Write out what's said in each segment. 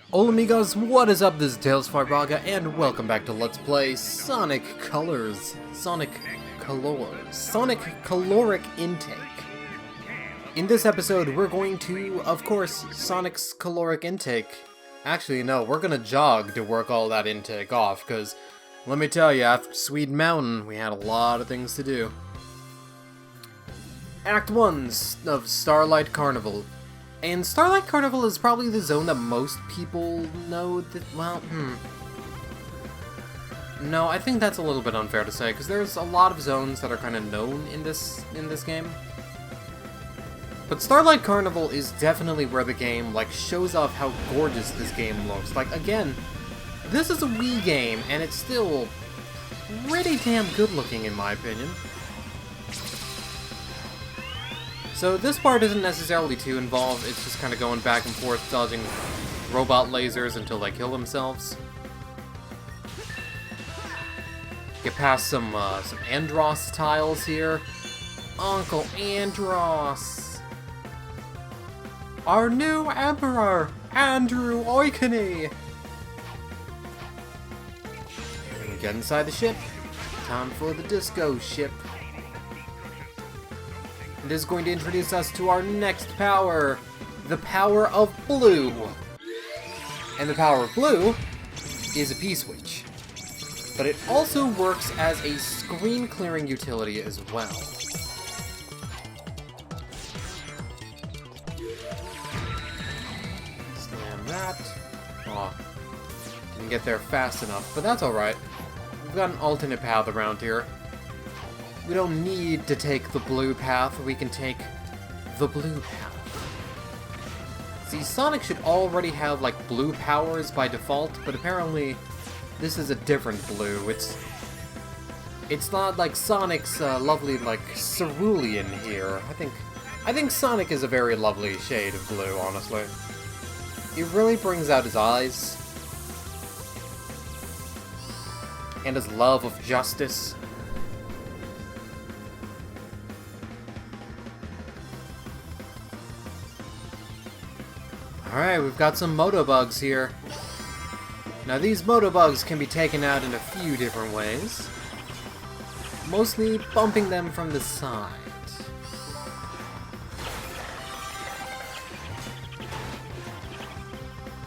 Hola amigos, what is up? This is Tails Farbaga, and welcome back to Let's Play Sonic Colors. Sonic Caloric Intake. In this episode, we're going to, of course, Sonic's caloric intake. Actually, no, we're gonna jog to work all that intake off, because, let me tell you, after Swede Mountain, we had a lot of things to do. Act 1 of Starlight Carnival. And Starlight Carnival is probably the zone that most people know that, well, No, I think that's a little bit unfair to say, because there's a lot of zones that are kind of known in this game. But Starlight Carnival is definitely where the game, shows off how gorgeous this game looks. Again, this is a Wii game, and it's still pretty damn good looking in my opinion. So this part isn't necessarily too involved, it's just kind of going back and forth, dodging robot lasers until they kill themselves. Get past some Andross tiles here. Uncle Andross! Our new Emperor, Andrew Oikony! Get inside the ship. Time for the disco ship. This is going to introduce us to our next power, the power of blue. And the power of blue is a P-switch. But it also works as a screen clearing utility as well. Slam that. Aw, didn't get there fast enough, but that's alright. We've got an alternate path around here. We don't need to take the blue path, we can take the blue path. See, Sonic should already have, blue powers by default, but apparently this is a different blue. It's not like Sonic's lovely, cerulean here. I think Sonic is a very lovely shade of blue, honestly. It really brings out his eyes. And his love of justice. Alright, we've got some Motobugs here. Now these Motobugs can be taken out in a few different ways. Mostly bumping them from the side.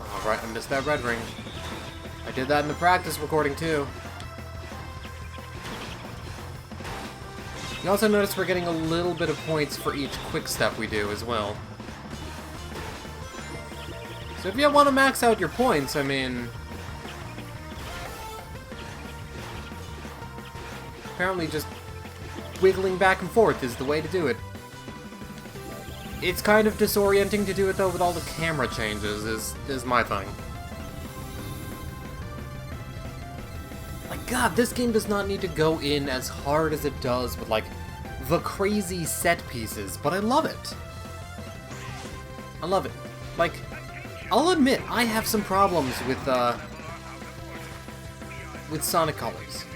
Alright, I missed that red ring. I did that in the practice recording too. You also notice we're getting a little bit of points for each quick step we do as well. So if you want to max out your points, I mean... apparently just wiggling back and forth is the way to do it. It's kind of disorienting to do it though with all the camera changes, is my thing. God, this game does not need to go in as hard as it does with, the crazy set pieces, but I love it. I love it. I'll admit, I have some problems with Sonic Colors.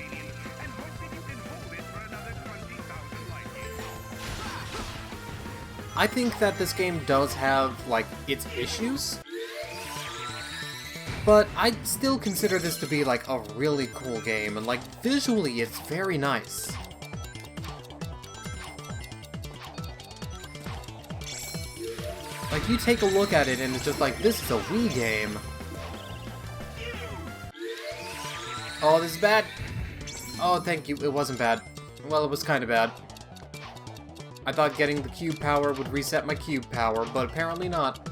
I think that this game does have, its issues, but I still consider this to be, a really cool game, and, visually, it's very nice. You take a look at it, and it's just this is a Wii game. Oh, this is bad. Oh, thank you. It wasn't bad. Well, it was kind of bad. I thought getting the cube power would reset my cube power, but apparently not.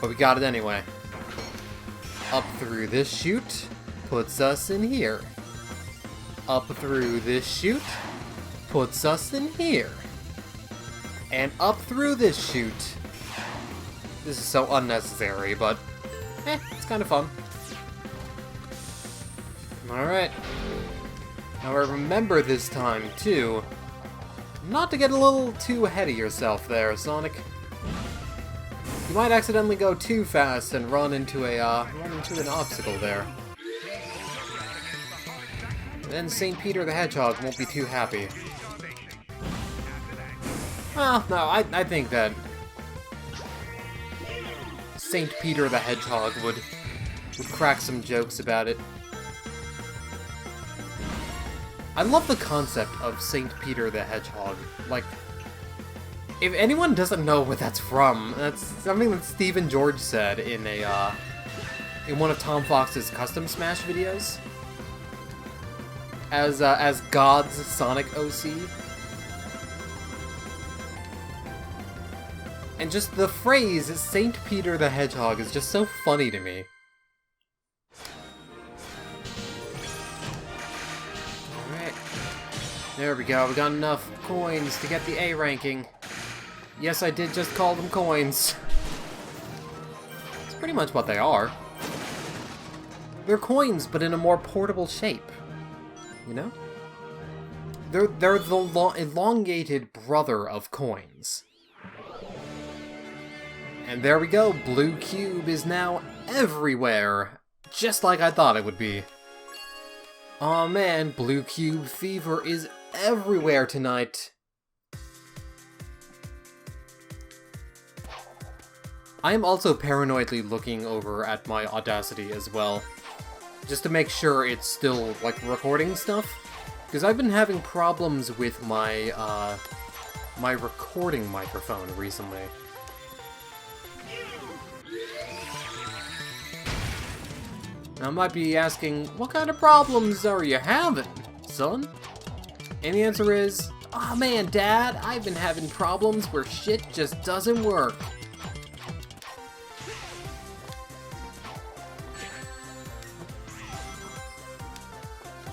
But we got it anyway. Up through this chute puts us in here. Up through this chute puts us in here. And up through this chute. This is so unnecessary, but it's kind of fun. Alright. Now remember this time, too, not to get a little too ahead of yourself there, Sonic. You might accidentally go too fast and run into an obstacle there. Then St. Peter the Hedgehog won't be too happy. Well, no, I think that Saint Peter the Hedgehog would crack some jokes about it. I love the concept of Saint Peter the Hedgehog. Like, if anyone doesn't know what that's from, that's something that Stephen George said in one of Tom Fox's Custom Smash videos. As God's Sonic OC. And just the phrase, Saint Peter the Hedgehog, is just so funny to me. Alright. There we go, we got enough coins to get the A ranking. Yes, I did just call them coins. It's pretty much what they are. They're coins, but in a more portable shape. You know? They're the elongated brother of coins. And there we go, Blue Cube is now everywhere, just like I thought it would be. Aw man, Blue Cube fever is everywhere tonight. I am also paranoidly looking over at my Audacity as well, just to make sure it's still, like, recording stuff. Because I've been having problems with my, my recording microphone recently. Now, I might be asking, what kind of problems are you having, son? And the answer is, aw man, Dad, I've been having problems where shit just doesn't work.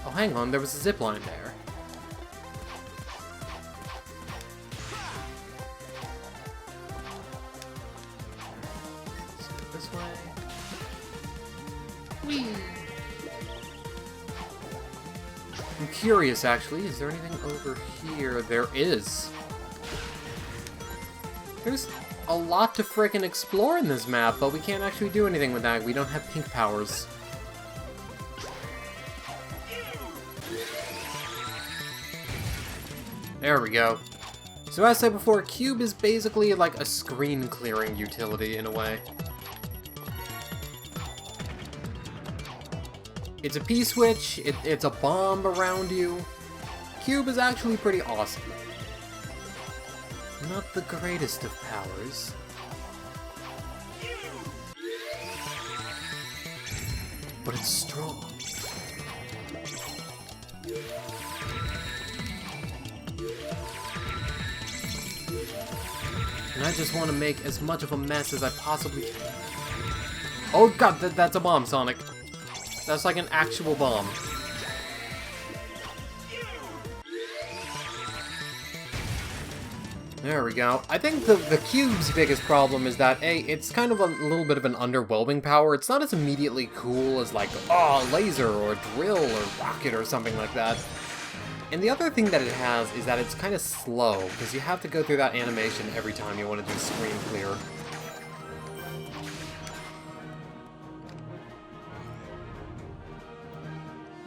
Oh, hang on, there was a zipline there. Let's go this way. Whee! I'm curious, actually, is there anything over here? There is. There's a lot to frickin' explore in this map, but we can't actually do anything with that. We don't have pink powers. There we go. So as I said before, Cube is basically like a screen-clearing utility in a way. It's a P-switch, it's a bomb around you. Cube is actually pretty awesome. Not the greatest of powers. But it's strong. And I just want to make as much of a mess as I possibly can. Oh god, that's a bomb, Sonic. That's like an actual bomb. There we go. I think the Cube's biggest problem is that, A, it's kind of a little bit of an underwhelming power. It's not as immediately cool as like, oh, laser or drill or rocket or something like that. And the other thing that it has is that it's kind of slow, because you have to go through that animation every time you want to do screen clear.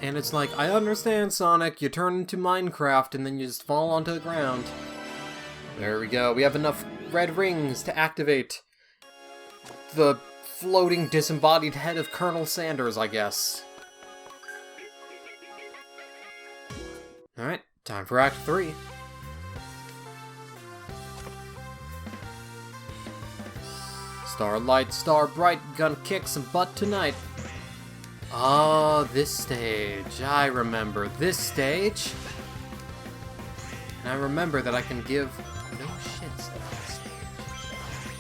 And it's like, I understand, Sonic, you turn into Minecraft and then you just fall onto the ground. There we go, we have enough red rings to activate the floating disembodied head of Colonel Sanders, I guess. Alright, time for Act 3. Starlight, Star Bright, gonna kick some butt tonight. Oh, this stage. I remember this stage. And I remember that I can give no shits at this stage.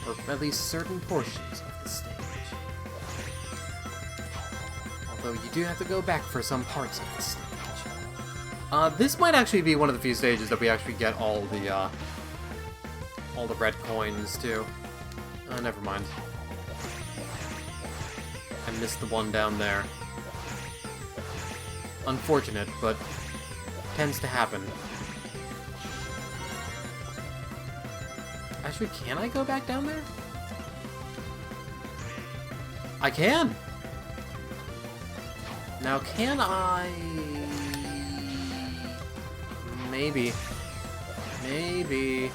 Or at least certain portions of the stage. Although you do have to go back for some parts of the stage. This might actually be one of the few stages that we actually get all the red coins, too. Never mind. I missed the one down there. Unfortunate, but tends to happen. Actually, can I go back down there? I can! Now, can I... Maybe. Maybe.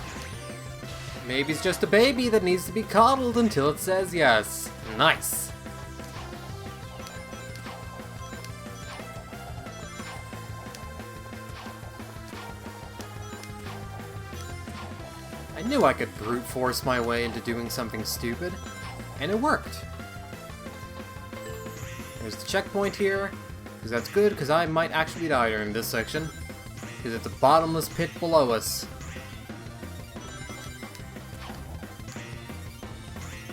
Maybe it's just a baby that needs to be coddled until it says yes. Nice. I knew I could brute force my way into doing something stupid, and it worked. There's the checkpoint here, because that's good, because I might actually die during this section, because it's a bottomless pit below us.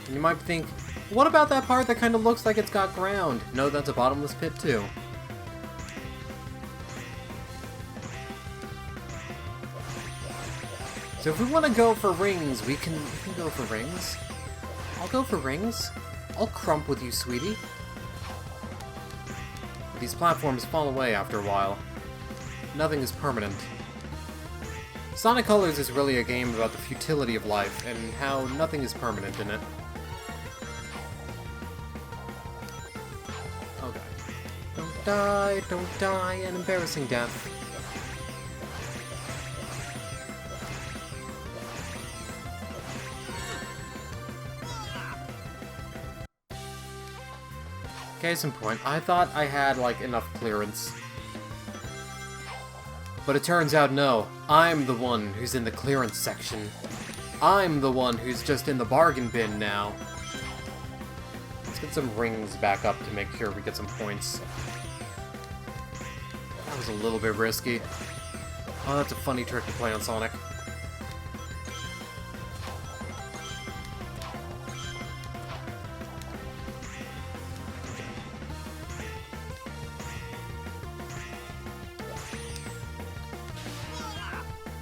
And you might think, what about that part that kind of looks like it's got ground? No, that's a bottomless pit too. So if we want to go for rings, we can go for rings. I'll go for rings. I'll crump with you, sweetie. These platforms fall away after a while. Nothing is permanent. Sonic Colors is really a game about the futility of life, and how nothing is permanent in it. Okay. Don't die, an embarrassing death. Case in point, I thought I had, like, enough clearance. But it turns out no, I'm the one who's in the clearance section. I'm the one who's just in the bargain bin now. Let's get some rings back up to make sure we get some points. That was a little bit risky. Oh, that's a funny trick to play on Sonic.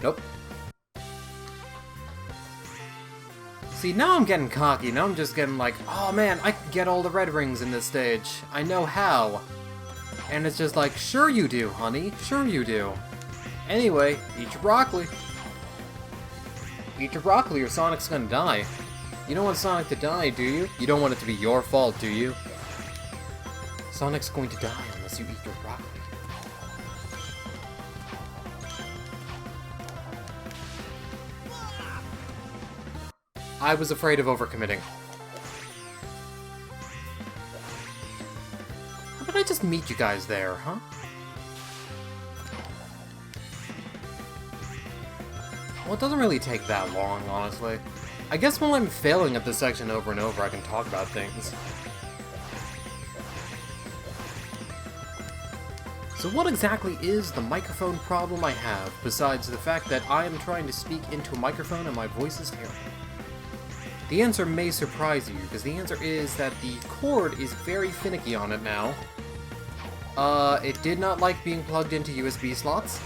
Nope. See, now I'm getting cocky. Now I'm just getting like, oh man, I can get all the red rings in this stage. I know how. And it's just like, sure you do, honey. Sure you do. Anyway, eat your broccoli. Eat your broccoli or Sonic's gonna die. You don't want Sonic to die, do you? You don't want it to be your fault, do you? Sonic's going to die unless you eat your broccoli. I was afraid of overcommitting. How about I just meet you guys there, huh? Well, it doesn't really take that long, honestly. I guess while I'm failing at this section over and over, I can talk about things. So what exactly is the microphone problem I have, besides the fact that I am trying to speak into a microphone and my voice is terrible? The answer may surprise you, because the answer is that the cord is very finicky on it now. It did not like being plugged into USB slots.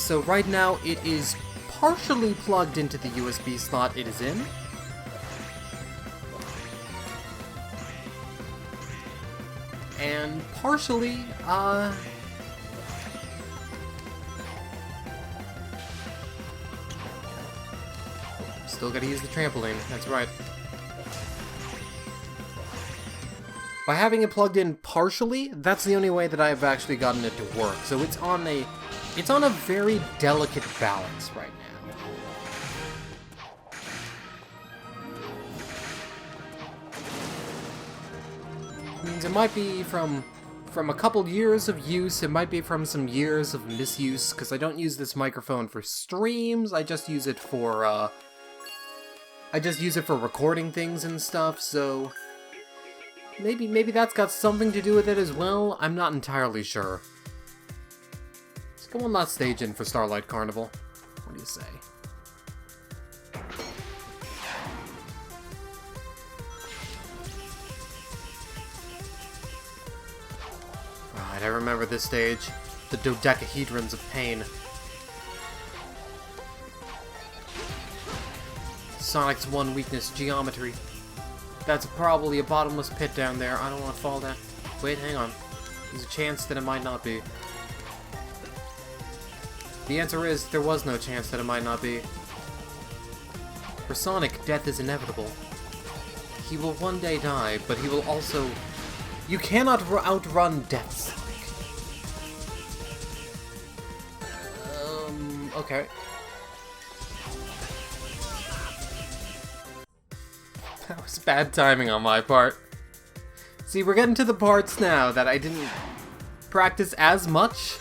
So right now it is partially plugged into the USB slot it is in. And partially, still gotta use the trampoline, that's right. By having it plugged in partially, that's the only way that I've actually gotten it to work. So it's on a very delicate balance right now. It means it might be from a couple years of use, it might be from some years of misuse, because I don't use this microphone for streams, I just use it for, recording things and stuff, so maybe that's got something to do with it as well. I'm not entirely sure. Let's go on that stage in for Starlight Carnival. What do you say? Right, I remember this stage. The dodecahedrons of pain. Sonic's one weakness, geometry. That's probably a bottomless pit down there. I don't want to fall down. Wait, hang on. There's a chance that it might not be. The answer is, there was no chance that it might not be. For Sonic, death is inevitable. He will one day die, but he will also... You cannot outrun death, Sonic. Okay. That was bad timing on my part. See, we're getting to the parts now that I didn't practice as much,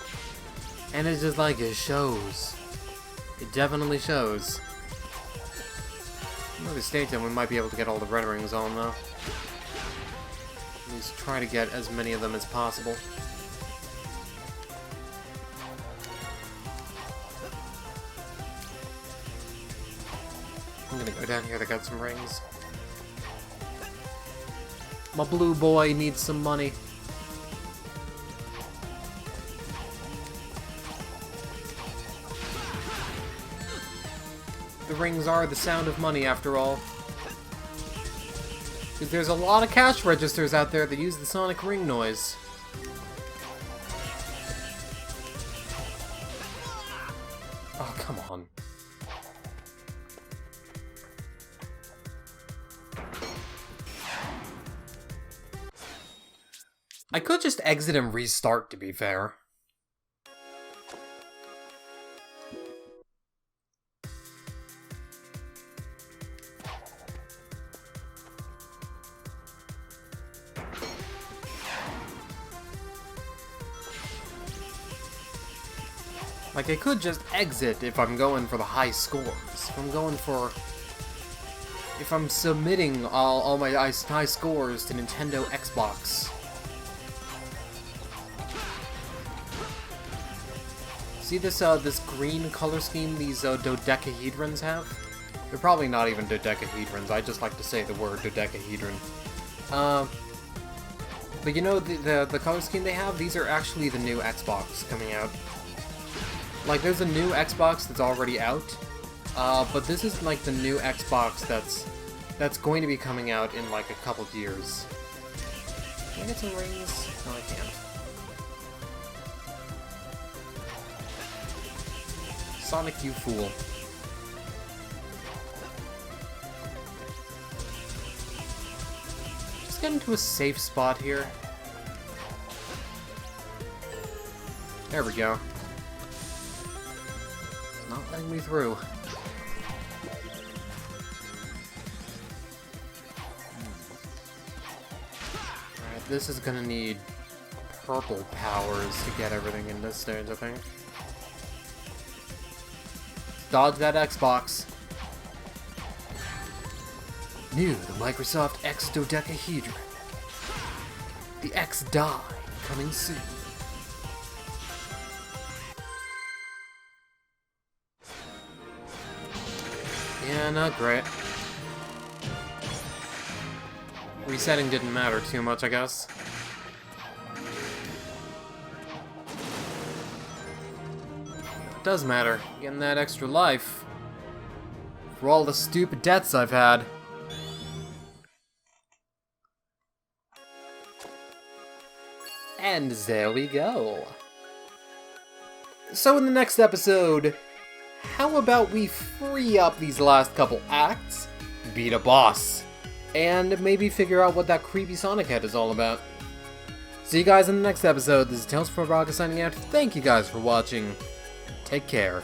and it's just like, it shows. It definitely shows. Another stage, then we might be able to get all the red rings on, though. At least try to get as many of them as possible. I'm gonna go down here to get some rings. My blue boy needs some money. The rings are the sound of money, after all. Because there's a lot of cash registers out there that use the sonic ring noise. Oh, come on. I could just exit and restart, to be fair. Like, I could just exit if I'm going for the high scores. If I'm submitting all my high scores to Nintendo Xbox. See this this green color scheme these dodecahedrons have? They're probably not even dodecahedrons, I just like to say the word dodecahedron. But you know the color scheme they have? These are actually the new Xbox coming out. Like, there's a new Xbox that's already out, but this is like the new Xbox that's going to be coming out in like a couple of years. Can I get some rings? No, I can't. Sonic, you fool. Just get into a safe spot here. There we go. It's not letting me through. Alright, this is gonna need purple powers to get everything in this stage, I think. Dodge that Xbox. New, the Microsoft X dodecahedron. The X die coming soon. Yeah, not great. Resetting didn't matter too much, I guess. It does matter, getting that extra life. For all the stupid deaths I've had. And there we go. So in the next episode, how about we free up these last couple acts, beat a boss, and maybe figure out what that creepy Sonic head is all about. See you guys in the next episode. This is Tales from Braga signing out. Thank you guys for watching. Take care.